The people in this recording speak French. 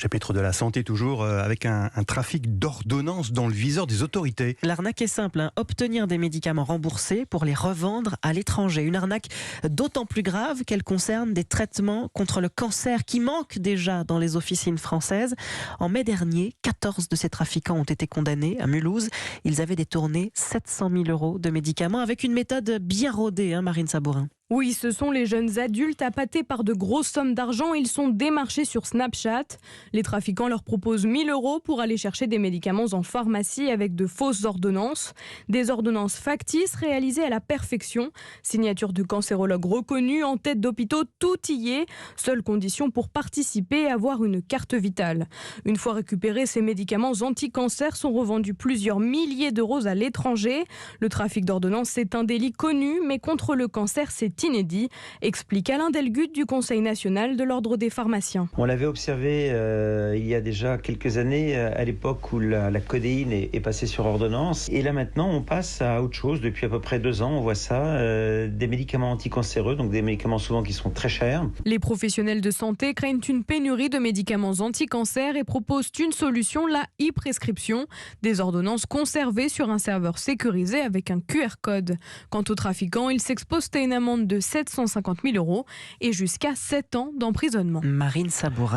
Chapitre de la santé toujours, avec un trafic d'ordonnances dans le viseur des autorités. L'arnaque est simple, obtenir des médicaments remboursés pour les revendre à l'étranger. Une arnaque d'autant plus grave qu'elle concerne des traitements contre le cancer qui manquent déjà dans les officines françaises. En mai dernier, 14 de ces trafiquants ont été condamnés à Mulhouse. Ils avaient détourné 700 000 € de médicaments avec une méthode bien rodée, Marine Sabourin. Oui, ce sont les jeunes adultes appâtés par de grosses sommes d'argent. Ils sont démarchés sur Snapchat. Les trafiquants leur proposent 1 000 € pour aller chercher des médicaments en pharmacie avec de fausses ordonnances. Des ordonnances factices réalisées à la perfection. Signature de cancérologues reconnus, en tête d'hôpitaux, tout y est. Seule condition pour participer, avoir une carte vitale. Une fois récupérés, ces médicaments anti-cancer sont revendus plusieurs milliers d'euros à l'étranger. Le trafic d'ordonnances, c'est un délit connu, mais contre le cancer, c'est inédit, explique Alain Delgut du Conseil national de l'Ordre des pharmaciens. On l'avait observé il y a déjà quelques années, à l'époque où la codéine est passée sur ordonnance. Et là maintenant, on passe à autre chose. Depuis à peu près 2 ans, on voit ça, des médicaments anticancéreux, donc des médicaments souvent qui sont très chers. Les professionnels de santé craignent une pénurie de médicaments anti-cancer et proposent une solution, la e-prescription, des ordonnances conservées sur un serveur sécurisé avec un QR code. Quant aux trafiquants, ils s'exposent à une amende de 750 000 € et jusqu'à 7 ans d'emprisonnement. Marine Sabourin.